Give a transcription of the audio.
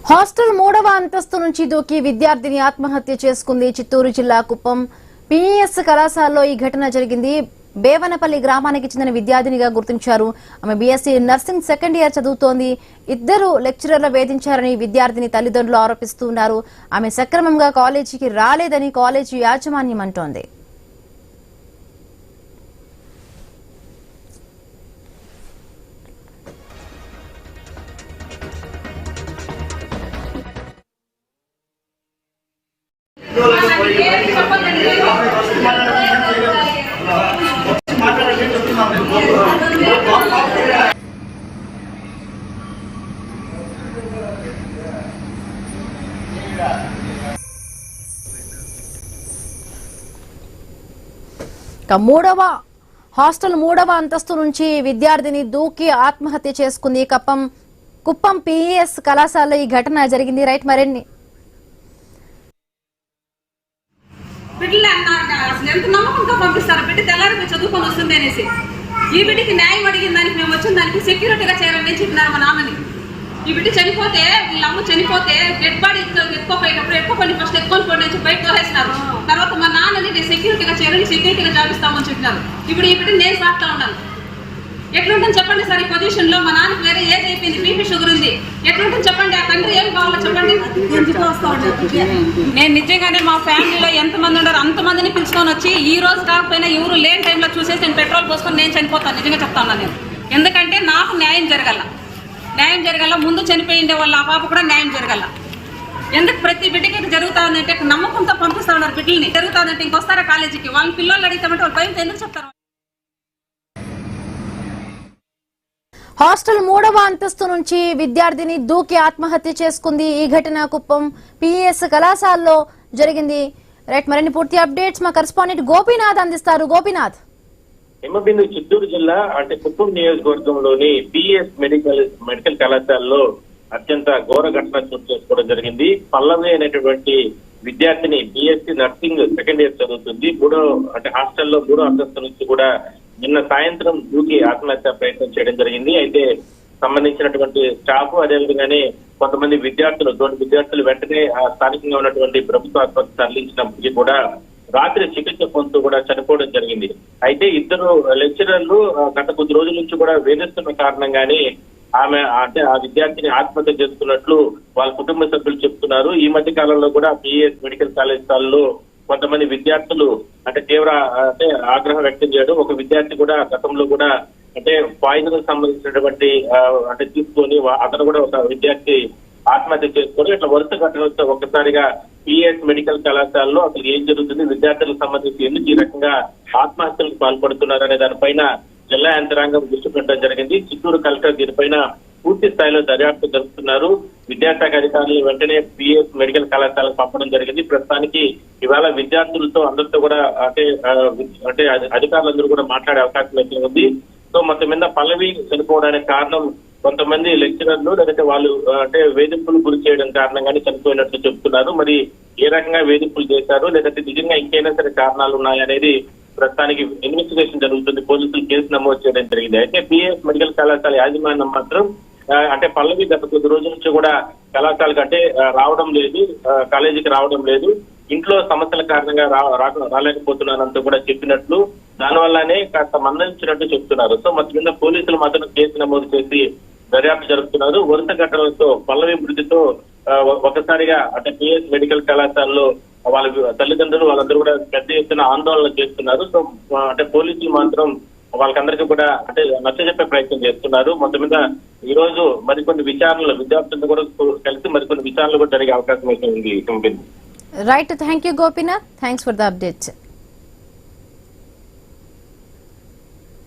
Hostel 3వ అంతస్తు నుంచి దూకి విద్యార్థిని ఆత్మహత్య చేసుకుంది. చిత్తూరు జిల్లా కుప్పం పిఎస్ కళాశాలలో ఈ ఘటన జరిగింది. బేవనపల్లి గ్రామానికి చెందిన విద్యార్థినిగా గుర్తించారు. ఆమె బీఎస్సీ నర్సింగ్ సెకండ్ ఇయర్ చదువుతోంది. ఇద్దరు లెక్చరర్లు వేధించారని విద్యార్థిని తల్లిదండ్రులు ఆరోపిస్తున్నారు. ఆమె సక్రమంగా కాలేజీకి రాలేదని కాలేజీ యాజమాన్యం అంటోంది. హాస్టల్ 3వ అంతస్తు నుంచి విద్యార్థిని దూకి ఆత్మహత్య చేసుకుంది. కుప్పం పిఎస్ కళాశాలలో ఈ ఘటన జరిగింది. రైట్ మరిన్ని ఎంత నమ్మకంతో పంపిస్తారు. బిడ్డ తెల్లారి చదువుకొని వస్తుంది అనేసి ఈ బిడ్డకి న్యాయం అడిగిన దానికి మేము వచ్చిన దానికి సెక్యూరిటీగా చేయాలని చెప్పినారు మా నాన్నని. ఈ బిడ్డ చనిపోతే వీళ్ళ అమ్మ చనిపోతే డెడ్ బాడీ ఎత్తుకోపోయేటప్పుడు ఎత్తుకొని ఫస్ట్ ఎత్తుకొని పోయి నుంచి బయట తోలేసినారు. తర్వాత మా నాన్నని నేను సెక్యూరిటీగా చేయాలని సెక్యూరిటీగా జాబిస్తామని చెప్పినారు. ఇప్పుడు ఈ బిడ్డ నేను సాగుతా ఉన్నాను. ఎట్లుంటుంది చెప్పండి సార్. ఈ పొజిషన్ లో మా నాన్నకి వేరే ఏజ్ అయిపోయింది, బీపీ షుగర్ ఉంది. ఎట్లుంటుంది చెప్పండి. ఆ తండ్రి ఏం కావాలో చెప్పండి. నేను నిజంగానే మా ఫ్యామిలీలో ఎంతమంది ఉన్నారు అంతమందిని పిలుచుకొని వచ్చి ఈ రోజు కాకపోయినా ఎవరు లేని టైంలో చూసేసి నేను పెట్రోల్ పోసుకొని నేను చనిపోతాను. నిజంగా చెప్తా ఉన్నాను నేను. ఎందుకంటే నాకు న్యాయం జరగాల. ముందు చనిపోయిండే వాళ్ళ ఆ పాప కూడా న్యాయం జరగాల. ఎందుకు ప్రతి బిడ్డకి జరుగుతా ఉందంటే నమ్మకంతో పంపిస్తా ఉన్నారు. బిడ్డల్ని జరుగుతా ఉందంటే ఇంకొస్తారా కాలేజీకి. వాళ్ళ పిల్లలు అడిగితే వాళ్ళు భయంతో ఎందుకు చెప్తారు. హాస్టల్ 3వ అంతస్తు నుంచి విద్యార్థిని దూకి ఆత్మహత్య చేసుకుంది. ఈ ఘటన కుప్పం పిఎస్ కళాశాలలో జరిగింది. రైట్ మరిన్ని పూర్తి అప్డేట్స్ మా కరెస్పాండెంట్ గోపీనాథ్ అందిస్తారు. గోపీనాథ్. హిమబిందు చిత్తూరు జిల్లా అంటే కుప్పం నియోజకవర్గంలోని పిఎస్ మెడికల్ కళాశాలలో అత్యంత ఘోర ఘటన చోటు చేసుకోవడం జరిగింది. పల్లవి అనేటువంటి విద్యార్థిని బిఎస్సీ నర్సింగ్ సెకండ్ ఇయర్ చదువుతుంది. హాస్టల్లో 3వ అంతస్తు నుంచి కూడా నిన్న సాయంత్రం దూకి ఆత్మహత్య ప్రయత్నం చేయడం జరిగింది. అయితే సంబంధించినటువంటి స్టాఫ్ అదేవిధంగానే కొంతమంది విద్యార్థులు వెంటనే స్థానికంగా ఉన్నటువంటి ప్రభుత్వ ఆసుపత్రి తరలించినప్పటికీ కూడా రాత్రి చికిత్స పొందుతూ కూడా చనిపోవడం జరిగింది. అయితే ఇద్దరు లెక్చరర్లు గత కొద్ది రోజుల నుంచి కూడా వేధిస్తున్న కారణంగానే ఆమె అంటే ఆ విద్యార్థిని ఆత్మహత్య చేసుకున్నట్లు వాళ్ళ కుటుంబ సభ్యులు చెప్తున్నారు. ఈ మధ్య కాలంలో కూడా పిఎస్ మెడికల్ కళాశాలలో కొంతమంది విద్యార్థులు తీవ్ర ఆగ్రహం వ్యక్తం చేయడం, ఒక విద్యార్థి కూడా గతంలో కూడా పాయిజన్ సంబంధించినటువంటి తీసుకొని అతను కూడా ఒక విద్యార్థి ఆత్మహత్య చేసుకోవడం, ఇట్లా వరుస ఘటనలతో ఒక్కసారిగా పిఎస్ మెడికల్ కళాశాలలో అసలు ఏం జరుగుతుంది, విద్యార్థులకు సంబంధించి ఎందుకు ఈ రకంగా ఆత్మహత్యలకు పాల్పడుతున్నారు అనే దానిపైన జిల్లా యంత్రాంగం దృష్టి పెట్టడం జరిగింది. చిత్తూరు కలెక్టర్ దీనిపైన పూర్తి స్థాయిలో దర్యాప్తు జరుపుతున్నారు. విద్యాశాఖ అధికారులు వెంటనే పిఎస్ మెడికల్ కళాశాలకు పంపడం జరిగింది. ప్రస్తుతానికి ఇవాళ విద్యార్థులతో అందరితో కూడా అధికారులందరూ కూడా మాట్లాడే అవకాశం అయితే ఉంది. సో మొత్తం మీద పల్లవి చనిపోవడానికి కారణం కొంతమంది లెక్చరర్లు లేదంటే వాళ్ళు వేధింపులు గురి చేయడం కారణంగానే చనిపోయినట్లు చెప్తున్నారు. మరి ఏ రకంగా వేధింపులు చేశారు లేదంటే నిజంగా ఇంకైనా సరే కారణాలు ఉన్నాయనేది ప్రస్తుతానికి ఇన్వెస్టిగేషన్ జరుగుతుంది. పోలీసులు కేసు నమోదు చేయడం జరిగింది. అయితే పిఎస్ మెడికల్ కళాశాల యాజమాన్యం మాత్రం పల్లవి గత కొద్ది రోజుల నుంచి కూడా కళాశాలకు రావడం లేదు, కాలేజీకి రావడం లేదు, ఇంట్లో సమస్యల కారణంగా రాలేకపోతున్నానంటూ కూడా చెప్పినట్లు, దానివల్లనే కాస్త మందలించినట్టు చెప్తున్నారు. సో మొత్తం మీద పోలీసులు మాత్రం కేసు నమోదు చేసి దర్యాప్తు జరుపుతున్నారు. వరుస ఘటనలతో పల్లవి మృతితో ఒకసారిగా పిఎస్ మెడికల్ కళాశాలలో వాళ్ళ తల్లిదండ్రులు వాళ్ళందరూ కూడా పెద్ద ఎత్తున ఆందోళన చేస్తున్నారు. సో పోలీసులు మాత్రం వాళ్ళకందరికీ కూడా నచ్చజెప్పే ప్రయత్నం చేస్తున్నారు. మొత్తం మీద ఈ రోజు మరికొన్ని విచారణలు విద్యార్థులతో కూడా కలిసి మరికొన్ని విచారణలు కూడా జరిగే అవకాశం అయితే ఉంది. Right, thank you Gopinath. Thanks for the updates.